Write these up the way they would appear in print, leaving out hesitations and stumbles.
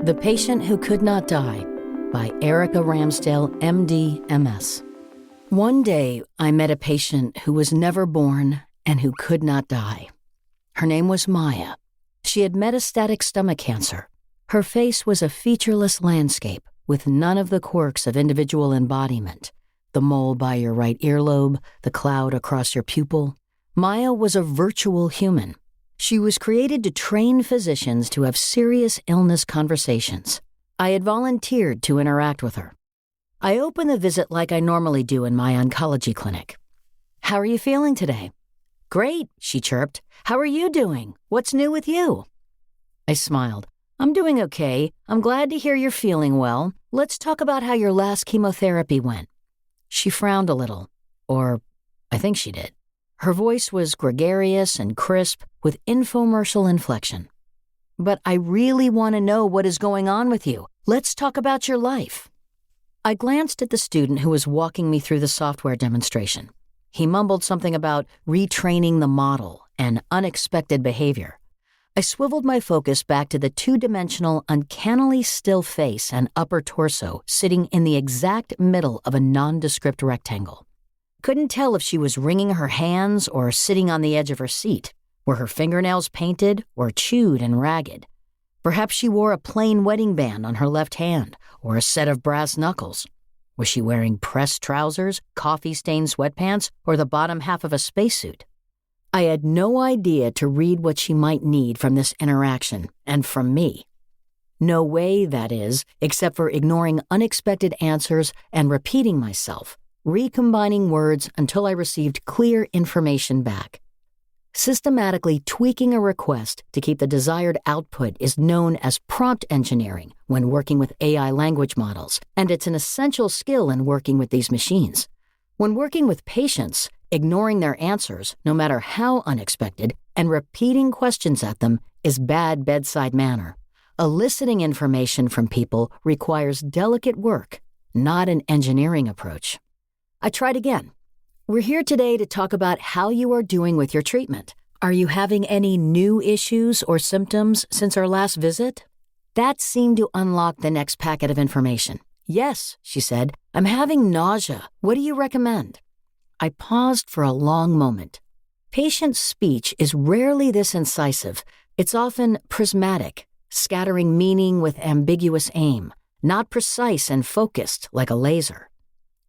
The Patient Who Could Not Die by Erika Ramsdale, MD, MS. One day, I met a patient who was never born and who could not die. Her name was Maya. She had metastatic stomach cancer. Her face was a featureless landscape with none of the quirks of individual embodiment. The mole by your right earlobe, the cloud across your pupil. Maya was a virtual human. She was created to train physicians to have serious illness conversations. I had volunteered to interact with her. I opened the visit like I normally do in my oncology clinic. "How are you feeling today?" "Great," she chirped. "How are you doing? What's new with you?" I smiled. "I'm doing okay. I'm glad to hear you're feeling well. Let's talk about how your last chemotherapy went." She frowned a little, or I think she did. Her voice was gregarious and crisp with infomercial inflection. "But I really want to know what is going on with you. Let's talk about your life." I glanced at the student who was walking me through the software demonstration. He mumbled something about retraining the model and unexpected behavior. I swiveled my focus back to the two-dimensional, uncannily still face and upper torso sitting in the exact middle of a nondescript rectangle. Couldn't tell if she was wringing her hands or sitting on the edge of her seat. Were her fingernails painted or chewed and ragged? Perhaps she wore a plain wedding band on her left hand or a set of brass knuckles. Was she wearing pressed trousers, coffee-stained sweatpants, or the bottom half of a spacesuit? I had no idea to read what she might need from this interaction and from me. No way, that is, except for ignoring unexpected answers and repeating myself, recombining words until I received clear information back. Systematically tweaking a request to keep the desired output is known as prompt engineering when working with AI language models, and it's an essential skill in working with these machines. When working with patients, ignoring their answers, no matter how unexpected, and repeating questions at them is bad bedside manner. Eliciting information from people requires delicate work, not an engineering approach. I tried again. "We're here today to talk about how you are doing with your treatment. Are you having any new issues or symptoms since our last visit?" That seemed to unlock the next packet of information. "Yes," she said, "I'm having nausea. What do you recommend?" I paused for a long moment. Patient speech is rarely this incisive. It's often prismatic, scattering meaning with ambiguous aim, not precise and focused like a laser.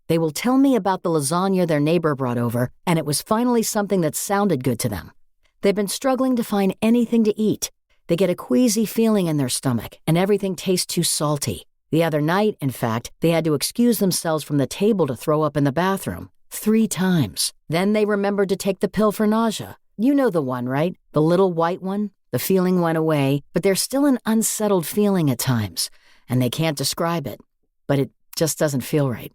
They will tell me about the lasagna their neighbor brought over, and it was finally something that sounded good to them. They've been struggling to find anything to eat. They get a queasy feeling in their stomach, and everything tastes too salty. The other night, in fact, they had to excuse themselves from the table to throw up in the bathroom 3 times. Then they remembered to take the pill for nausea. You know the one, right? The little white one? The feeling went away, but there's still an unsettled feeling at times, and they can't describe it. But it just doesn't feel right.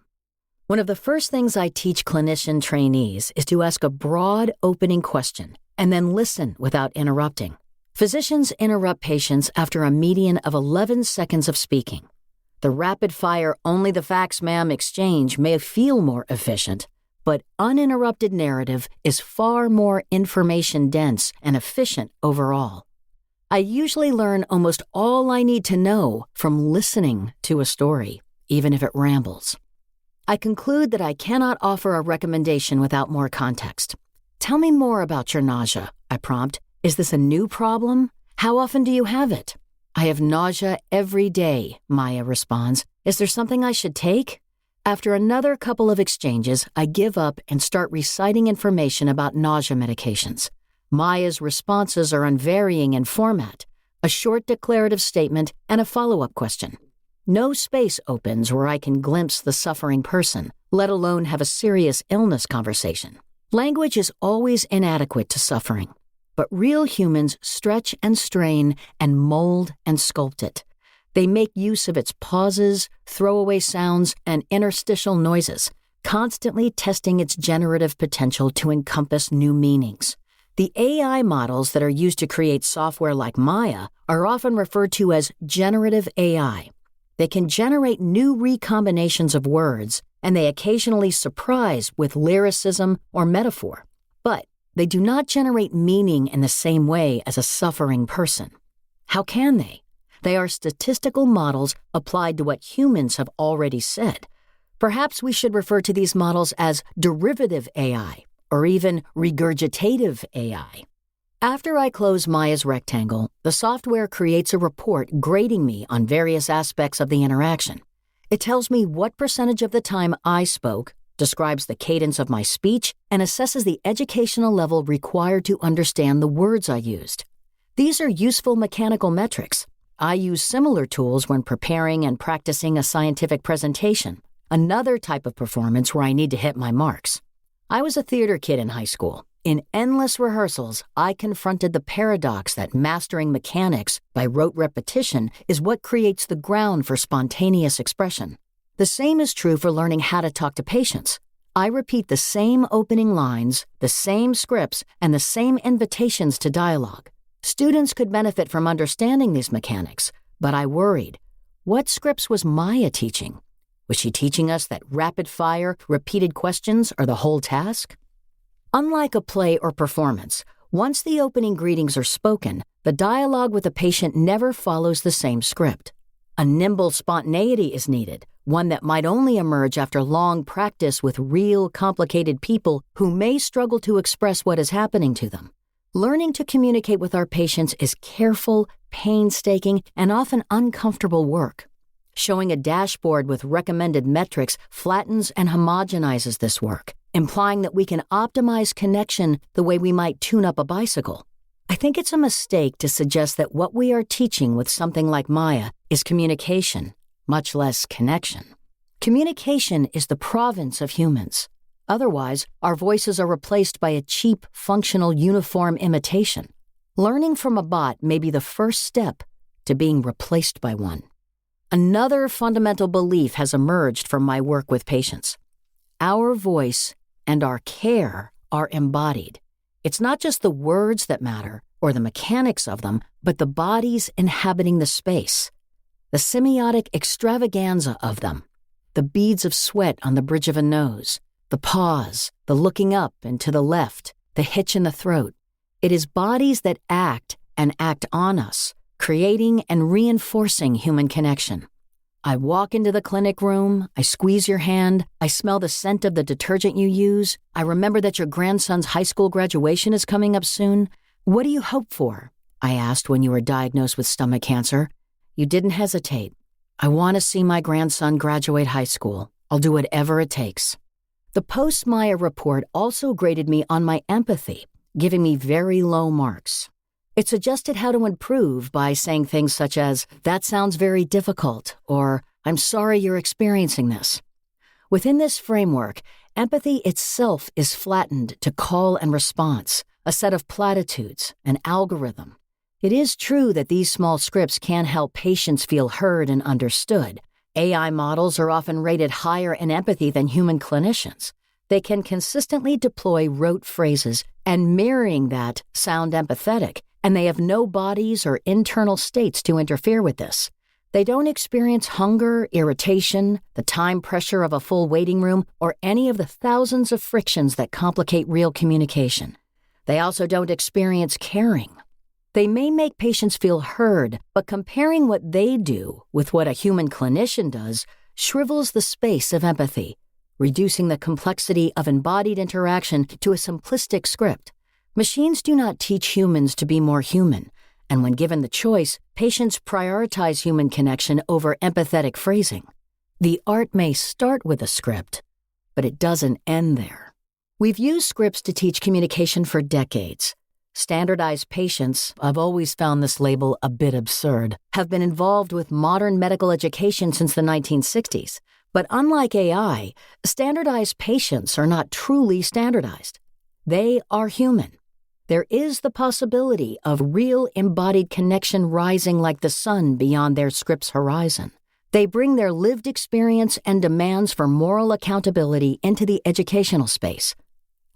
One of the first things I teach clinician trainees is to ask a broad, opening question and then listen without interrupting. Physicians interrupt patients after a median of 11 seconds of speaking. The rapid-fire, "only the facts, ma'am" exchange may feel more efficient, but uninterrupted narrative is far more information-dense and efficient overall. I usually learn almost all I need to know from listening to a story, even if it rambles. I conclude that I cannot offer a recommendation without more context. "Tell me more about your nausea," I prompt. "Is this a new problem? How often do you have it?" "I have nausea every day," Maya responds. "Is there something I should take?" After another couple of exchanges, I give up and start reciting information about nausea medications. Maya's responses are unvarying in format, a short declarative statement and a follow-up question. No space opens where I can glimpse the suffering person, let alone have a serious illness conversation. Language is always inadequate to suffering, but real humans stretch and strain and mold and sculpt it. They make use of its pauses, throwaway sounds, and interstitial noises, constantly testing its generative potential to encompass new meanings. The AI models that are used to create software like Maya are often referred to as generative AI. They can generate new recombinations of words, and they occasionally surprise with lyricism or metaphor. But they do not generate meaning in the same way as a suffering person. How can they? They are statistical models applied to what humans have already said. Perhaps we should refer to these models as derivative AI or even regurgitative AI. After I close Maya's rectangle, the software creates a report grading me on various aspects of the interaction. It tells me what percentage of the time I spoke, describes the cadence of my speech, and assesses the educational level required to understand the words I used. These are useful mechanical metrics. I use similar tools when preparing and practicing a scientific presentation, another type of performance where I need to hit my marks. I was a theater kid in high school. In endless rehearsals, I confronted the paradox that mastering mechanics by rote repetition is what creates the ground for spontaneous expression. The same is true for learning how to talk to patients. I repeat the same opening lines, the same scripts, and the same invitations to dialogue. Students could benefit from understanding these mechanics, but I worried. What scripts was Maya teaching? Was she teaching us that rapid-fire, repeated questions are the whole task? Unlike a play or performance, once the opening greetings are spoken, the dialogue with the patient never follows the same script. A nimble spontaneity is needed, one that might only emerge after long practice with real, complicated people who may struggle to express what is happening to them. Learning to communicate with our patients is careful, painstaking, and often uncomfortable work. Showing a dashboard with recommended metrics flattens and homogenizes this work, implying that we can optimize connection the way we might tune up a bicycle. I think it's a mistake to suggest that what we are teaching with something like Maya is communication, much less connection. Communication is the province of humans. Otherwise, our voices are replaced by a cheap, functional, uniform imitation. Learning from a bot may be the first step to being replaced by one. Another fundamental belief has emerged from my work with patients. Our voice and our care are embodied. It's not just the words that matter or the mechanics of them, but the bodies inhabiting the space. The semiotic extravaganza of them. The beads of sweat on the bridge of a nose. The pause, the looking up and to the left, the hitch in the throat. It is bodies that act and act on us, creating and reinforcing human connection. I walk into the clinic room, I squeeze your hand, I smell the scent of the detergent you use, I remember that your grandson's high school graduation is coming up soon. What do you hope for? I asked when you were diagnosed with stomach cancer. You didn't hesitate. I want to see my grandson graduate high school. I'll do whatever it takes. The post-Maya report also graded me on my empathy, giving me very low marks. It suggested how to improve by saying things such as, "That sounds very difficult," or "I'm sorry you're experiencing this." Within this framework, empathy itself is flattened to call and response, a set of platitudes, an algorithm. It is true that these small scripts can help patients feel heard and understood. AI models are often rated higher in empathy than human clinicians. They can consistently deploy rote phrases and mirroring that sound empathetic, and they have no bodies or internal states to interfere with this. They don't experience hunger, irritation, the time pressure of a full waiting room, or any of the thousands of frictions that complicate real communication. They also don't experience caring. They may make patients feel heard, but comparing what they do with what a human clinician does shrivels the space of empathy, reducing the complexity of embodied interaction to a simplistic script. Machines do not teach humans to be more human, and when given the choice, patients prioritize human connection over empathetic phrasing. The art may start with a script, but it doesn't end there. We've used scripts to teach communication for decades. Standardized patients, I've always found this label a bit absurd, have been involved with modern medical education since the 1960s. But unlike AI, standardized patients are not truly standardized. They are human. There is the possibility of real embodied connection rising like the sun beyond their script's horizon. They bring their lived experience and demands for moral accountability into the educational space.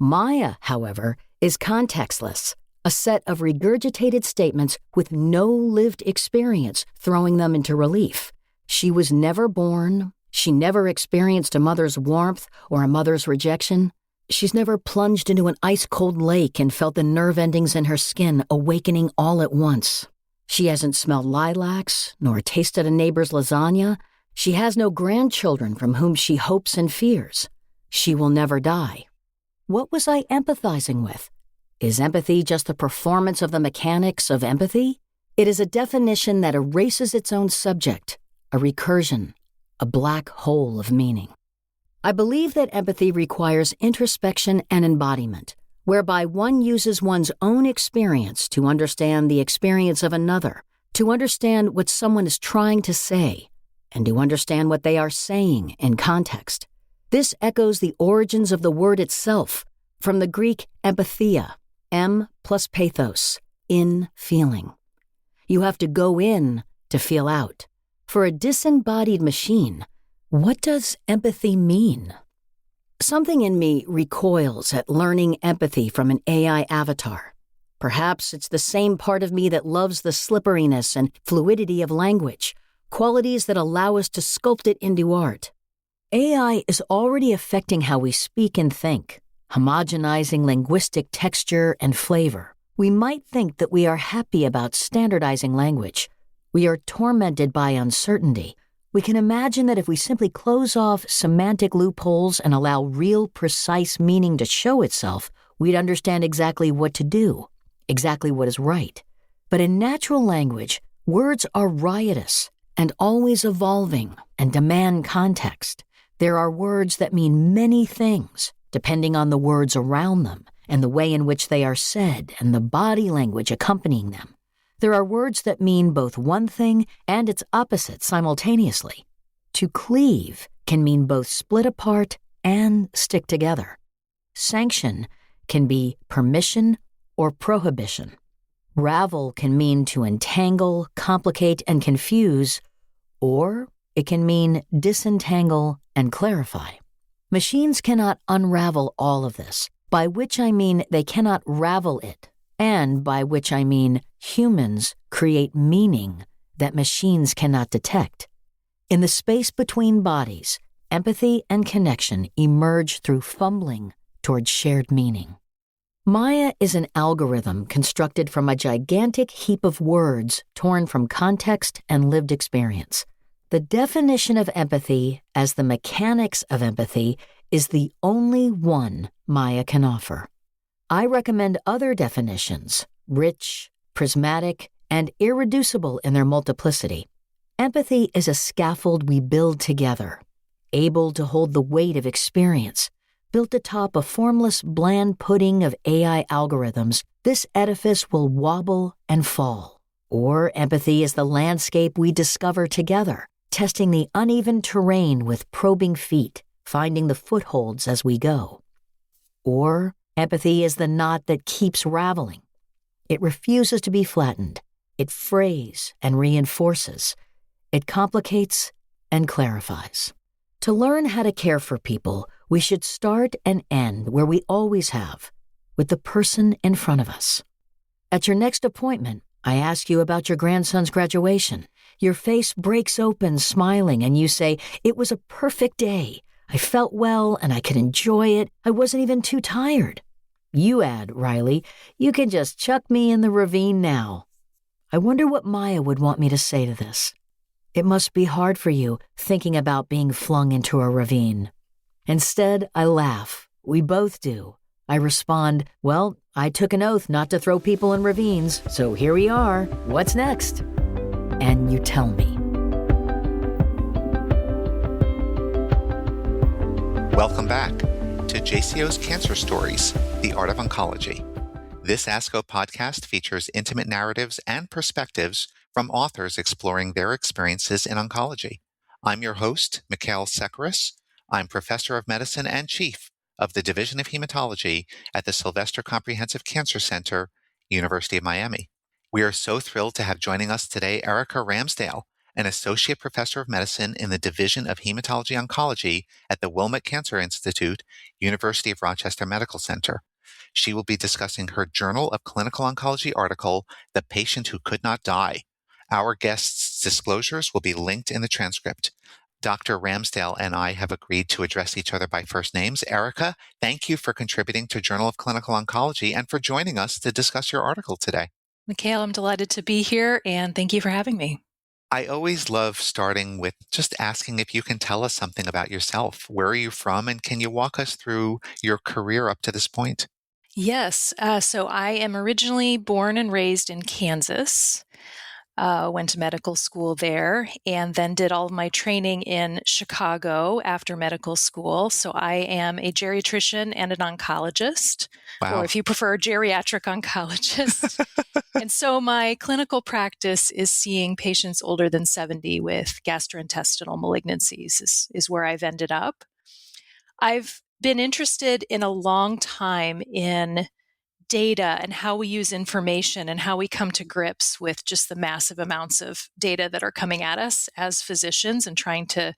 Maya, however, is contextless, a set of regurgitated statements with no lived experience throwing them into relief. She was never born. She never experienced a mother's warmth or a mother's rejection. She's never plunged into an ice-cold lake and felt the nerve endings in her skin awakening all at once. She hasn't smelled lilacs, nor tasted a neighbor's lasagna. She has no grandchildren from whom she hopes and fears. She will never die. What was I empathizing with? Is empathy just the performance of the mechanics of empathy? It is a definition that erases its own subject, a recursion, a black hole of meaning. I believe that empathy requires introspection and embodiment, whereby one uses one's own experience to understand the experience of another, to understand what someone is trying to say, and to understand what they are saying in context. This echoes the origins of the word itself, from the Greek empatheia, em plus pathos, in feeling. You have to go in to feel out. For a disembodied machine, what does empathy mean? Something in me recoils at learning empathy from an AI avatar. Perhaps it's the same part of me that loves the slipperiness and fluidity of language, qualities that allow us to sculpt it into art. AI is already affecting how we speak and think, homogenizing linguistic texture and flavor. We might think that we are happy about standardizing language. We are tormented by uncertainty. We can imagine that if we simply close off semantic loopholes and allow real, precise meaning to show itself, we'd understand exactly what to do, exactly what is right. But in natural language, words are riotous and always evolving and demand context. There are words that mean many things, depending on the words around them and the way in which they are said and the body language accompanying them. There are words that mean both one thing and its opposite simultaneously. To cleave can mean both split apart and stick together. Sanction can be permission or prohibition. Ravel can mean to entangle, complicate, and confuse, or it can mean disentangle and clarify. Machines cannot unravel all of this, by which I mean they cannot ravel it, and by which I mean humans create meaning that machines cannot detect. In the space between bodies, empathy and connection emerge through fumbling toward shared meaning. Maya is an algorithm constructed from a gigantic heap of words torn from context and lived experience. The definition of empathy as the mechanics of empathy is the only one Maya can offer. I recommend other definitions, rich, prismatic, and irreducible in their multiplicity. Empathy is a scaffold we build together, able to hold the weight of experience. Built atop a formless, bland pudding of AI algorithms, this edifice will wobble and fall. Or empathy is the landscape we discover together, testing the uneven terrain with probing feet, finding the footholds as we go. Or empathy is the knot that keeps raveling. It refuses to be flattened. It frays and reinforces. It complicates and clarifies. To learn how to care for people, we should start and end where we always have, with the person in front of us. At your next appointment, I ask you about your grandson's graduation. Your face breaks open smiling and you say, "It was a perfect day. I felt well and I could enjoy it. I wasn't even too tired." You add, Riley, "You can just chuck me in the ravine now." I wonder what Maya would want me to say to this. It must be hard for you thinking about being flung into a ravine. Instead, I laugh. We both do. I respond, "Well, I took an oath not to throw people in ravines, so here we are. What's next?" And you tell me. Welcome back to JCO's Cancer Stories, The Art of Oncology. This ASCO podcast features intimate narratives and perspectives from authors exploring their experiences in oncology. I'm your host, Mikkael Sekeres. I'm Professor of Medicine and Chief of the Division of Hematology at the Sylvester Comprehensive Cancer Center, University of Miami. We are so thrilled to have joining us today Erika Ramsdale, an Associate Professor of Medicine in the Division of Hematology Oncology at the Wilmot Cancer Institute, University of Rochester Medical Center. She will be discussing her Journal of Clinical Oncology article, The Patient Who Could Not Die. Our guests' disclosures will be linked in the transcript. Dr. Ramsdale and I have agreed to address each other by first names. Erika, thank you for contributing to Journal of Clinical Oncology and for joining us to discuss your article today. Mikkael, I'm delighted to be here, and thank you for having me. I always love starting with just asking if you can tell us something about yourself. Where are you from, and can you walk us through your career up to this point? Yes, so I am originally born and raised in Kansas. Went to medical school there, and then did all of my training in Chicago after medical school. So I am a geriatrician and an oncologist, or Wow. if you prefer, a geriatric oncologist. And so my clinical practice is seeing patients older than 70 with gastrointestinal malignancies, is where I've ended up. I've been interested in a long time in data and how we use information and how we come to grips with just the massive amounts of data that are coming at us as physicians, and trying to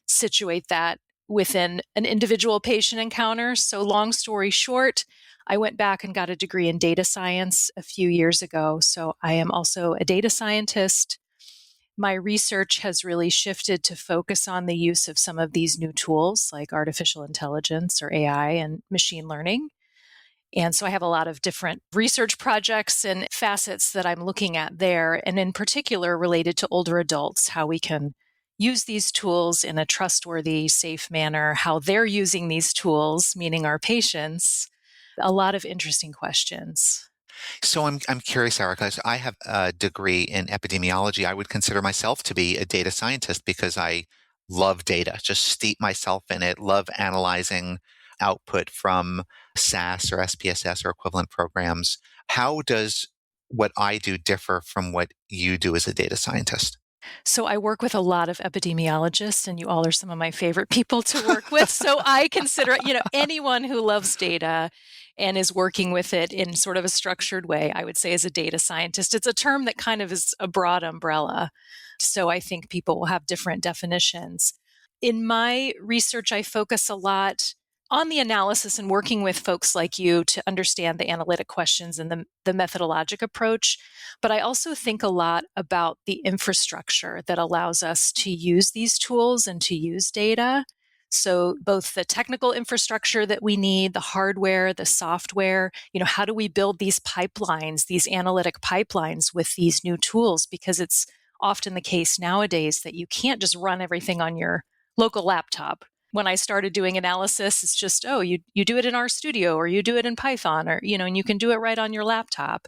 situate that within an individual patient encounter. So long story short, I went back and got a degree in data science a few years ago. So I am also a data scientist. My research has really shifted to focus on the use of some of these new tools like artificial intelligence or AI and machine learning. And so I have a lot of different research projects and facets that I'm looking at there, and in particular related to older adults, how we can use these tools in a trustworthy, safe manner, how they're using these tools, meaning our patients. A lot of interesting questions. So I'm curious, Erica. So I have a degree in epidemiology. I would consider myself to be a data scientist because I love data, just steep myself in it, love analyzing output from SAS or SPSS or equivalent programs. How does what I do differ from what you do as a data scientist? So I work with a lot of epidemiologists, and you all are some of my favorite people to work with. So I consider, anyone who loves data and is working with it in sort of a structured way, I would say is a data scientist. It's a term that kind of is a broad umbrella. So I think people will have different definitions. In my research, I focus a lot on the analysis and working with folks like you to understand the analytic questions and the methodologic approach. But I also think a lot about the infrastructure that allows us to use these tools and to use data. So both the technical infrastructure that we need, the hardware, the software, how do we build these pipelines, these analytic pipelines with these new tools? Because it's often the case nowadays that you can't just run everything on your local laptop. When I started doing analysis, it's just, you do it in RStudio or you do it in Python, or, and you can do it right on your laptop.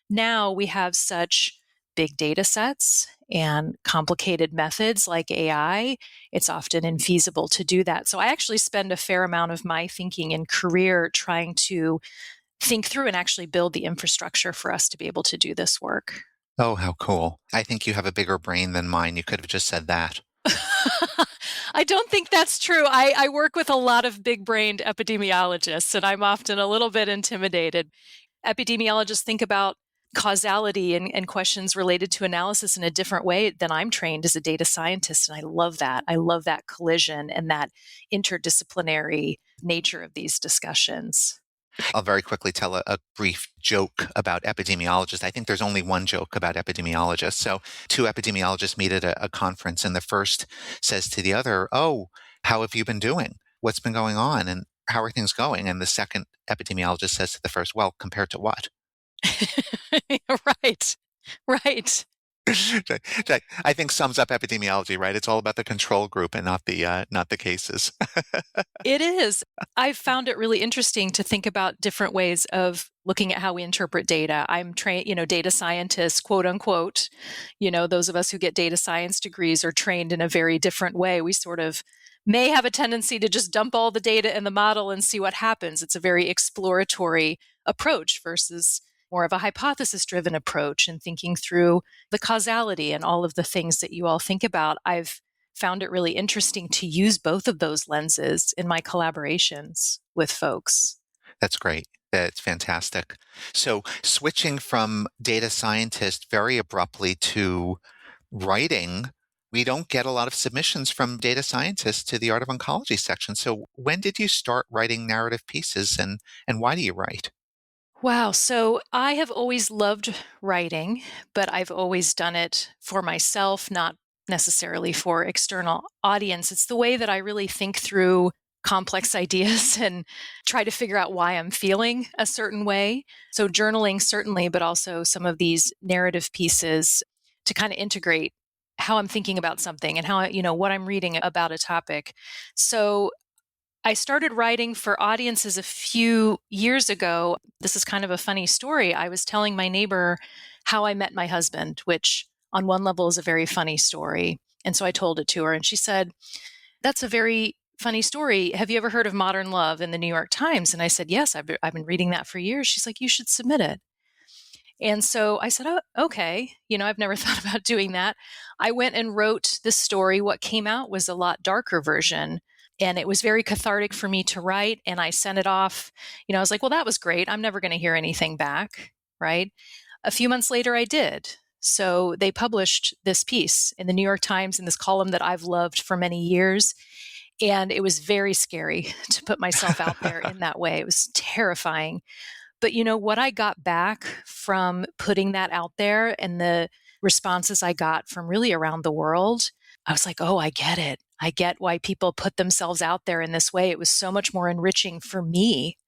Now we have such big data sets and complicated methods like AI. It's often infeasible to do that. So I actually spend a fair amount of my thinking and career trying to think through and actually build the infrastructure for us to be able to do this work. Oh, how cool. I think you have a bigger brain than mine. You could have just said that. I don't think that's true. I work with a lot of big-brained epidemiologists, and I'm often a little bit intimidated. Epidemiologists think about causality and questions related to analysis in a different way than I'm trained as a data scientist, and I love that. I love that collision and that interdisciplinary nature of these discussions. I'll very quickly tell a brief joke about epidemiologists. I think there's only one joke about epidemiologists. So two epidemiologists meet at a conference, and the first says to the other, "Oh, how have you been doing? What's been going on? And how are things going?" And the second epidemiologist says to the first, "Well, compared to what?" Right, right. That I think sums up epidemiology, right? It's all about the control group and not the cases. It is. I've found it really interesting to think about different ways of looking at how we interpret data. I'm trained, data scientists, quote unquote. Those of us who get data science degrees are trained in a very different way. We sort of may have a tendency to just dump all the data in the model and see what happens. It's a very exploratory approach versus more of a hypothesis-driven approach and thinking through the causality and all of the things that you all think about. I've found it really interesting to use both of those lenses in my collaborations with folks. That's great. That's fantastic. So switching from data scientist very abruptly to writing, we don't get a lot of submissions from data scientists to the Art of Oncology section. So when did you start writing narrative pieces, and why do you write? Wow. So I have always loved writing, but I've always done it for myself, not necessarily for external audience. It's the way that I really think through complex ideas and try to figure out why I'm feeling a certain way. So journaling certainly, but also some of these narrative pieces to kind of integrate how I'm thinking about something and how, what I'm reading about a topic. So I started writing for audiences a few years ago. This is kind of a funny story. I was telling my neighbor how I met my husband, which on one level is a very funny story. And so I told it to her and she said, "That's a very funny story. Have you ever heard of Modern Love in the New York Times?" And I said, "Yes, I've been reading that for years." She's like, "You should submit it." And so I said, "Oh, okay." I've never thought about doing that. I went and wrote this story. What came out was a lot darker version. And it was very cathartic for me to write. And I sent it off. I was like, well, that was great. I'm never going to hear anything back. Right. A few months later, I did. So they published this piece in the New York Times in this column that I've loved for many years. And it was very scary to put myself out there in that way. It was terrifying. But what I got back from putting that out there and the responses I got from really around the world, I was like, oh, I get it. I get why people put themselves out there in this way. It was so much more enriching for me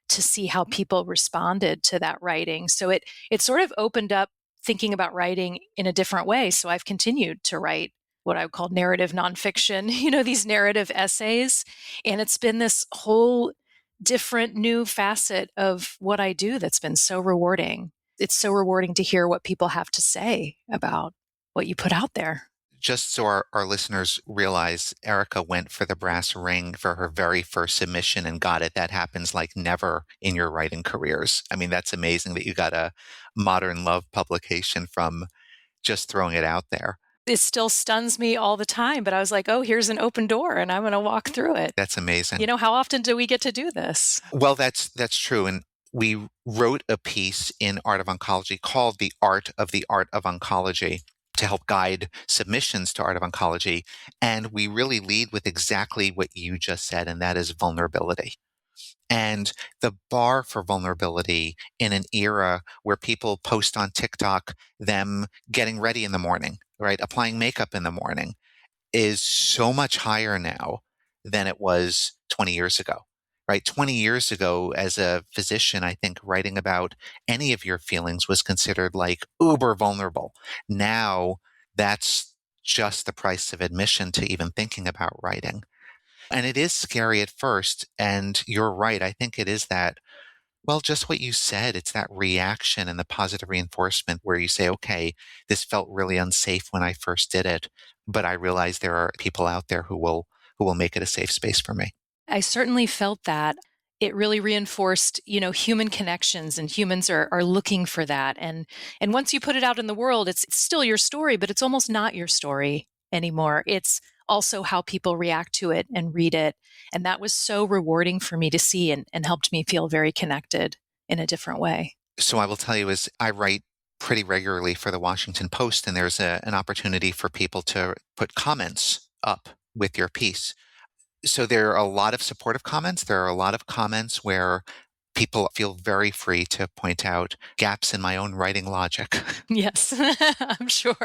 to see how people responded to that writing. So it sort of opened up thinking about writing in a different way. So I've continued to write what I would call narrative nonfiction, these narrative essays. And it's been this whole different new facet of what I do that's been so rewarding. It's so rewarding to hear what people have to say about what you put out there. Just so our listeners realize, Erika went for the brass ring for her very first submission and got it. That happens like never in your writing careers. I mean, that's amazing that you got a Modern Love publication from just throwing it out there. It still stuns me all the time, but I was like, oh, here's an open door and I'm going to walk through it. That's amazing. How often do we get to do this? Well, that's true. And we wrote a piece in Art of Oncology called The Art of Oncology to help guide submissions to Art of Oncology. And we really lead with exactly what you just said, and that is vulnerability. And the bar for vulnerability in an era where people post on TikTok them getting ready in the morning, right, applying makeup in the morning, is so much higher now than it was 20 years ago. Right? 20 years ago, as a physician, I think writing about any of your feelings was considered like uber vulnerable. Now, that's just the price of admission to even thinking about writing. And it is scary at first. And you're right. I think it is that, well, just what you said. It's that reaction and the positive reinforcement where you say, okay, this felt really unsafe when I first did it, but I realize there are people out there who will make it a safe space for me. I certainly felt that. It really reinforced, human connections, and humans are looking for that. And once you put it out in the world, it's still your story, but it's almost not your story anymore. It's also how people react to it and read it. And that was so rewarding for me to see and helped me feel very connected in a different way. So I will tell you, is I write pretty regularly for the Washington Post, and there's an opportunity for people to put comments up with your piece. So there are a lot of supportive comments. There are a lot of comments where people feel very free to point out gaps in my own writing logic. Yes, I'm sure.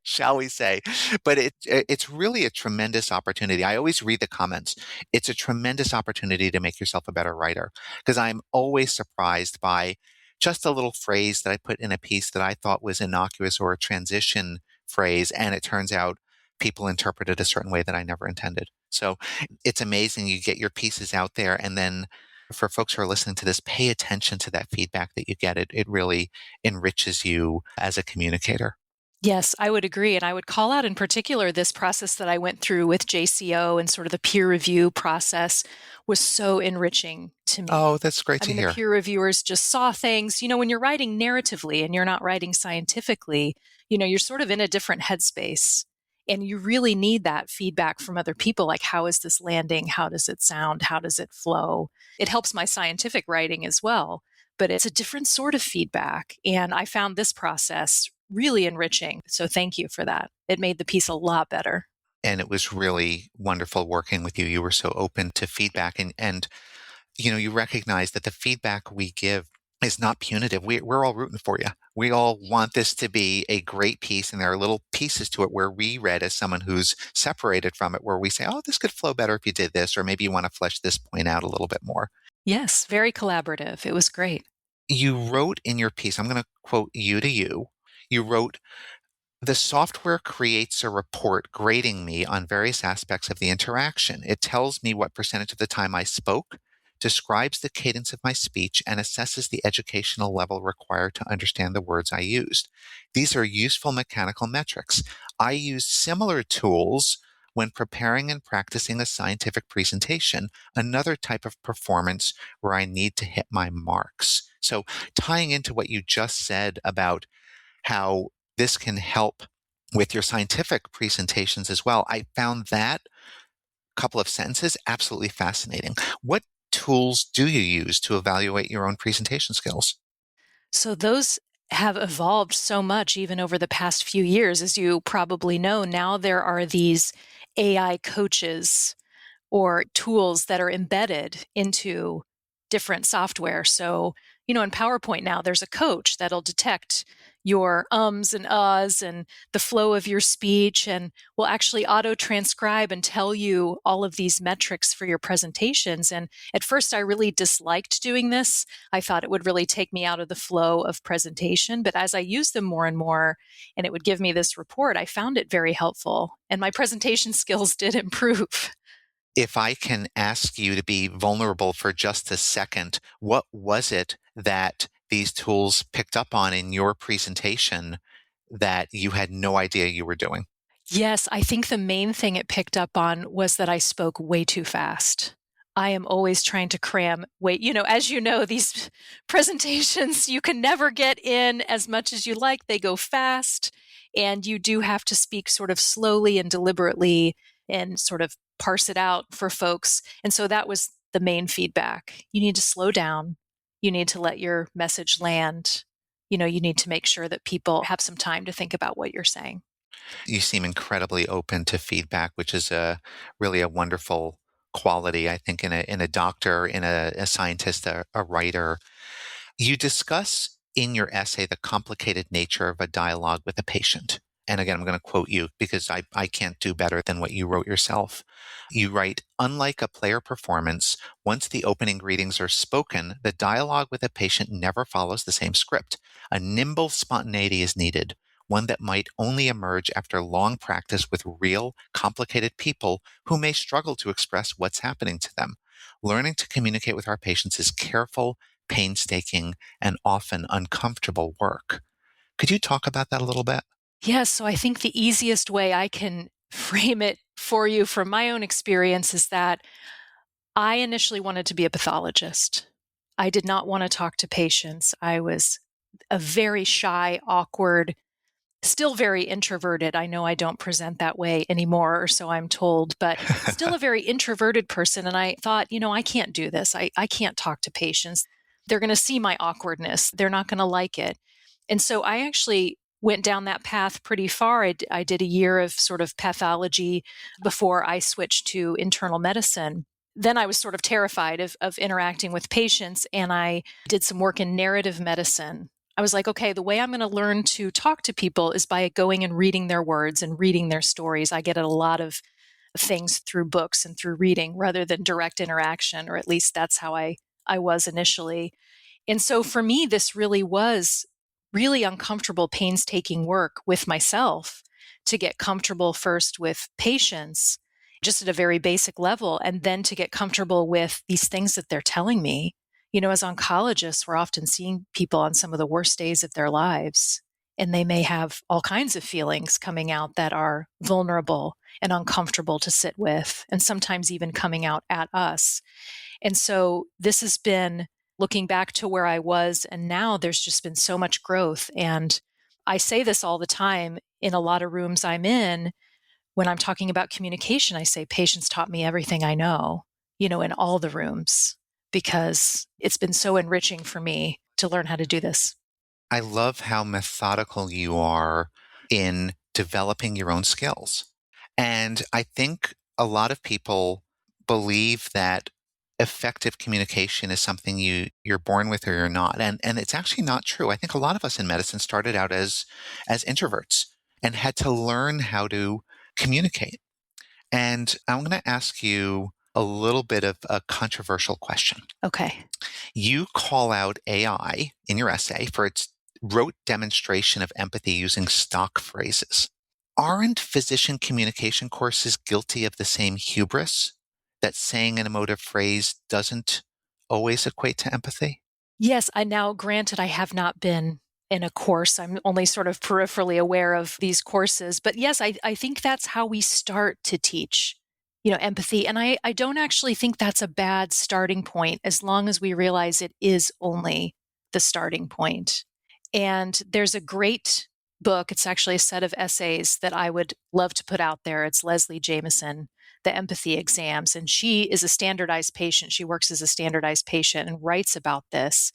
Shall we say. But it's really a tremendous opportunity. I always read the comments. It's a tremendous opportunity to make yourself a better writer, because I'm always surprised by just a little phrase that I put in a piece that I thought was innocuous or a transition phrase, and it turns out people interpret it a certain way that I never intended. So it's amazing. You get your pieces out there, and then for folks who are listening to this, pay attention to that feedback that you get. It really enriches you as a communicator. Yes, I would agree. And I would call out in particular this process that I went through with JCO, and sort of the peer review process was so enriching to me. Oh, that's great to hear. The peer reviewers just saw things, when you're writing narratively and you're not writing scientifically, you're sort of in a different headspace. And you really need that feedback from other people. Like, how is this landing? How does it sound? How does it flow? It helps my scientific writing as well, but it's a different sort of feedback. And I found this process really enriching. So thank you for that. It made the piece a lot better. And it was really wonderful working with you. You were so open to feedback, and you recognize that the feedback we give is not punitive. We're all rooting for you. We all want this to be a great piece, and there are little pieces to it where we read as someone who's separated from it, where we say, oh, this could flow better if you did this, or maybe you want to flesh this point out a little bit more. Yes, very collaborative. It was great. You wrote in your piece, I'm going to quote you to you, you wrote, the software creates a report grading me on various aspects of the interaction. It tells me what percentage of the time I spoke, describes the cadence of my speech, and assesses the educational level required to understand the words I used. These are useful mechanical metrics. I use similar tools when preparing and practicing a scientific presentation, another type of performance where I need to hit my marks. So tying into what you just said about how this can help with your scientific presentations as well, I found that couple of sentences absolutely fascinating. What tools do you use to evaluate your own presentation skills? So those have evolved so much even over the past few years. As you probably know, now there are these AI coaches or tools that are embedded into different software. So, in PowerPoint now, there's a coach that'll detect your ums and uhs and the flow of your speech and will actually auto transcribe and tell you all of these metrics for your presentations. And at first, I really disliked doing this. I thought it would really take me out of the flow of presentation. But as I used them more and more, and it would give me this report, I found it very helpful. And my presentation skills did improve. If I can ask you to be vulnerable for just a second, what was it that these tools picked up on in your presentation that you had no idea you were doing? Yes, I think the main thing it picked up on was that I spoke way too fast. I am always trying to cram as you know, these presentations, you can never get in as much as you like. They go fast, and you do have to speak sort of slowly and deliberately and sort of parse it out for folks. And so that was the main feedback. You need to slow down. You need to let your message land. You need to make sure that people have some time to think about what you're saying. You seem incredibly open to feedback, which is really a wonderful quality, I think, in a doctor, in a scientist, a writer. You discuss in your essay the complicated nature of a dialogue with a patient. And again, I'm going to quote you because I can't do better than what you wrote yourself. You write, unlike a player performance, once the opening greetings are spoken, the dialogue with a patient never follows the same script. A nimble spontaneity is needed, one that might only emerge after long practice with real, complicated people who may struggle to express what's happening to them. Learning to communicate with our patients is careful, painstaking, and often uncomfortable work. Could you talk about that a little bit? Yes, so I think the easiest way I can frame it for you from my own experience is that I initially wanted to be a pathologist. I did not want to talk to patients. I was a very shy, awkward, still very introverted. I know I don't present that way anymore, or so I'm told, but still a very introverted person. And I thought, I can't do this. I can't talk to patients. They're going to see my awkwardness. They're not going to like it. And so I actually went down that path pretty far. I did a year of sort of pathology before I switched to internal medicine. Then I was sort of terrified of interacting with patients, and I did some work in narrative medicine. I was like, okay, the way I'm going to learn to talk to people is by going and reading their words and reading their stories. I get a lot of things through books and through reading rather than direct interaction, or at least that's how I was initially. And so for me, this really was really uncomfortable, painstaking work with myself to get comfortable first with patients, just at a very basic level, and then to get comfortable with these things that they're telling me. As oncologists, we're often seeing people on some of the worst days of their lives, and they may have all kinds of feelings coming out that are vulnerable and uncomfortable to sit with, and sometimes even coming out at us. And so this has been looking back to where I was, and now there's just been so much growth. And I say this all the time in a lot of rooms I'm in. When I'm talking about communication, I say patients taught me everything I know, in all the rooms, because it's been so enriching for me to learn how to do this. I love how methodical you are in developing your own skills. And I think a lot of people believe that effective communication is something you're born with or you're not. And it's actually not true. I think a lot of us in medicine started out as introverts and had to learn how to communicate. And I'm going to ask you a little bit of a controversial question. Okay. You call out AI in your essay for its rote demonstration of empathy using stock phrases. Aren't physician communication courses guilty of the same hubris that saying an emotive phrase doesn't always equate to empathy? Yes, granted, I have not been in a course. I'm only sort of peripherally aware of these courses. But yes, I think that's how we start to teach, empathy. And I don't actually think that's a bad starting point, as long as we realize it is only the starting point. And there's a great book. It's actually a set of essays that I would love to put out there. It's Leslie Jameson, The Empathy Exams. And she is a standardized patient. She works as a standardized patient and writes about this.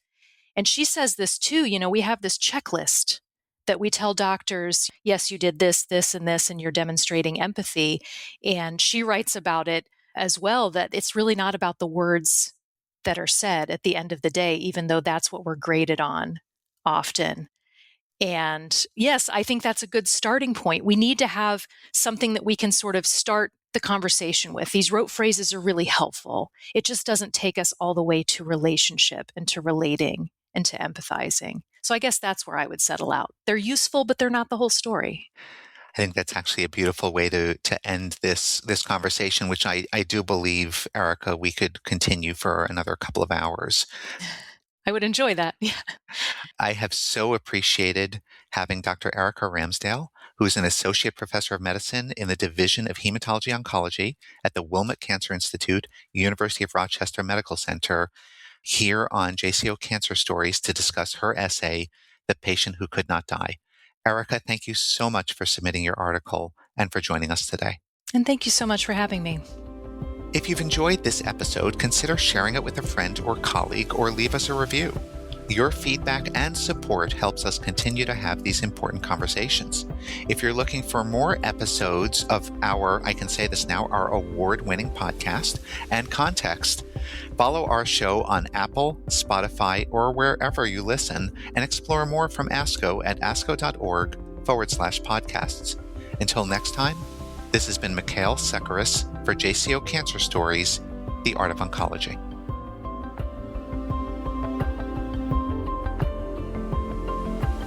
And she says this too, we have this checklist that we tell doctors, yes, you did this, this, and this, and you're demonstrating empathy. And she writes about it as well, that it's really not about the words that are said at the end of the day, even though that's what we're graded on often. And yes, I think that's a good starting point. We need to have something that we can sort of start the conversation with. These rote phrases are really helpful. It just doesn't take us all the way to relationship and to relating and to empathizing. So I guess that's where I would settle out. They're useful, but they're not the whole story. I think that's actually a beautiful way to end this conversation, which I do believe, Erika, we could continue for another couple of hours. I would enjoy that. Yeah. I have so appreciated having Dr. Erika Ramsdale, who's an associate professor of medicine in the Division of Hematology Oncology at the Wilmot Cancer Institute, University of Rochester Medical Center, here on JCO Cancer Stories to discuss her essay, The Patient Who Could Not Die. Erika, thank you so much for submitting your article and for joining us today. And thank you so much for having me. If you've enjoyed this episode, consider sharing it with a friend or colleague or leave us a review. Your feedback and support helps us continue to have these important conversations. If you're looking for more episodes of our award-winning podcast and Context, follow our show on Apple, Spotify, or wherever you listen, and explore more from ASCO at asco.org/podcasts. Until next time, this has been Mikkael Sekeres for JCO Cancer Stories, The Art of Oncology.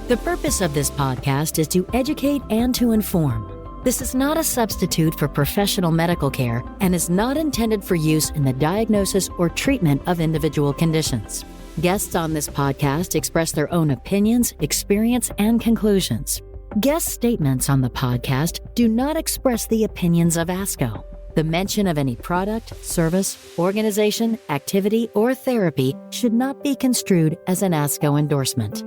The purpose of this podcast is to educate and to inform. This is not a substitute for professional medical care and is not intended for use in the diagnosis or treatment of individual conditions. Guests on this podcast express their own opinions, experience, and conclusions. Guest statements on the podcast do not express the opinions of ASCO. The mention of any product, service, organization, activity, or therapy should not be construed as an ASCO endorsement.